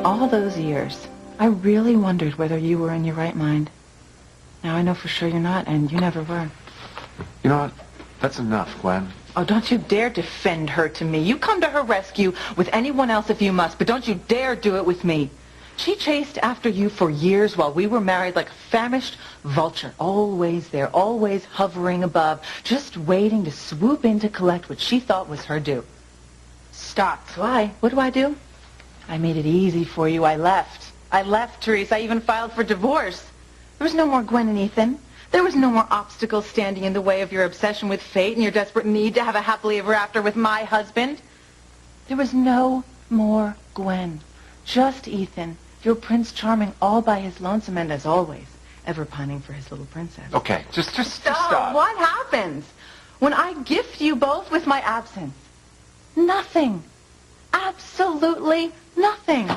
All those years, I really wondered whether you were in your right mind. Now I know for sure you're not, and you never were. You know what? That's enough, Gwen. Oh, don't you dare defend her to me. You come to her rescue with anyone else if you must, but don't you dare do it with me. She chased after you for years while we were married like a famished vulture, always there, always hovering above, just waiting to swoop in to collect what she thought was her due. Stop. Why? What do? I made it easy for you. I left. Teresa. I even filed for divorce. There was no more Gwen and Ethan. There was no more obstacles standing in the way of your obsession with fate and your desperate need to have a happily ever after with my husband. There was no more Gwen. Just Ethan, your Prince Charming, all by his lonesome and, as always, ever pining for his little princess. Okay, just stop. What happens when I gift you both with my absence? Nothing. Absolutely nothing.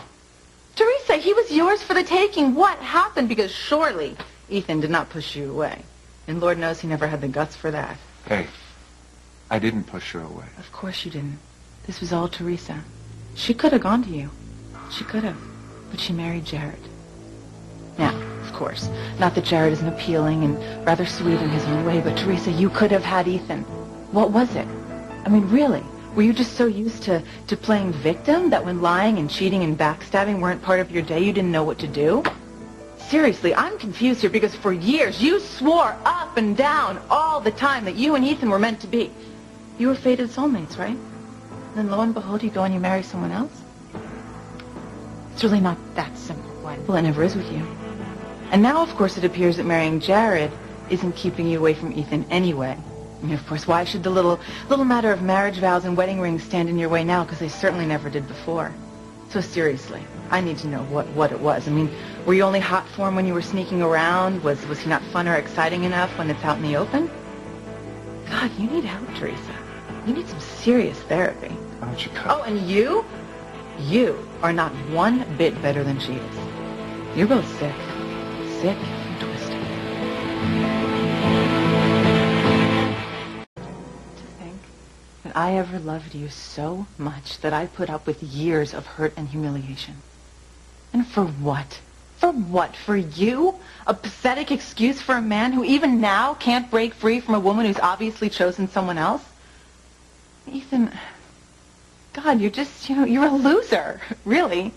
Teresa, he was yours for the taking. What happened? Because surely Ethan did not push you away. And Lord knows he never had the guts for that. Hey, I didn't push her away. Of course you didn't. This was all Teresa. She could have gone to you. She could have. But she married Jared. Now, of course, not that Jared isn't appealing and rather sweet in his own way, but Teresa, you could have had Ethan. What was it? I mean, really? Were you just so used to playing victim that when lying and cheating and backstabbing weren't part of your day, you didn't know what to do? Seriously, I'm confused here because for years you swore up and down all the time that you and Ethan were meant to be. You were fated soulmates, right? And then lo and behold, you go and you marry someone else? It's really not that simple, Gwen. Well, it never is with you. And now, of course, it appears that marrying Jared isn't keeping you away from Ethan anyway. I mean, of course, why should the little matter of marriage vows and wedding rings stand in your way now? Because they certainly never did before. So seriously, I need to know what it was. I mean, were you only hot for him when you were sneaking around? Was he not fun or exciting enough when it's out in the open? God, you need help, Teresa. You need some serious therapy. Why don't you cut? Oh, and you are not one bit better than she is. You're both sick. Sick and twisted. To think that I ever loved you so much that I put up with years of hurt and humiliation. And for what? For what? For you? A pathetic excuse for a man who even now can't break free from a woman who's obviously chosen someone else? Ethan, God, you're a loser, really.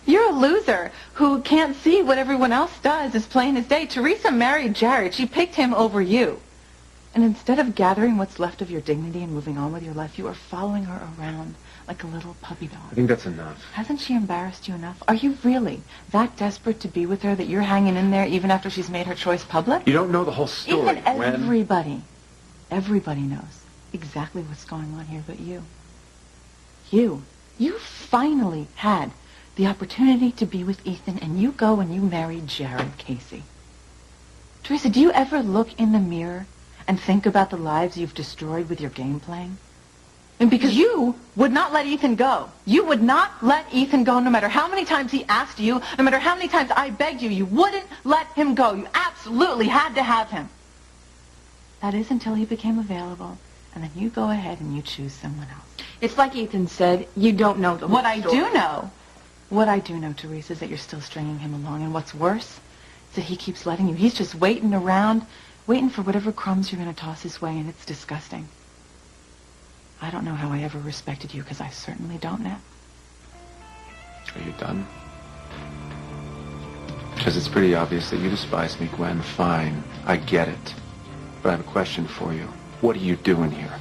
You're a loser who can't see what everyone else does is plain as day. Teresa married Jared. She picked him over you. And instead of gathering what's left of your dignity and moving on with your life, you are following her around like a little puppy dog. I think that's enough. Hasn't she embarrassed you enough? Are you really that desperate to be with her that you're hanging in there even after she's made her choice public? You don't know the whole story, Even everybody knows exactly what's going on here but you. You finally had the opportunity to be with Ethan, and you go and you marry Jared Casey. Teresa, do you ever look in the mirror and think about the lives you've destroyed with your game playing? And because you would not let Ethan go. You would not let Ethan go no matter how many times he asked you, no matter how many times I begged you. You wouldn't let him go. You absolutely had to have him. That is until he became available, and then you go ahead and you choose someone else. It's like Ethan said, you don't know the whole story. What I do know, Teresa, is that you're still stringing him along. And what's worse is that he keeps letting you. He's just waiting around, waiting for whatever crumbs you're going to toss his way, and it's disgusting. I don't know how I ever respected you, because I certainly don't now. Are you done? Because it's pretty obvious that you despise me, Gwen. Fine, I get it. But I have a question for you. What are you doing here?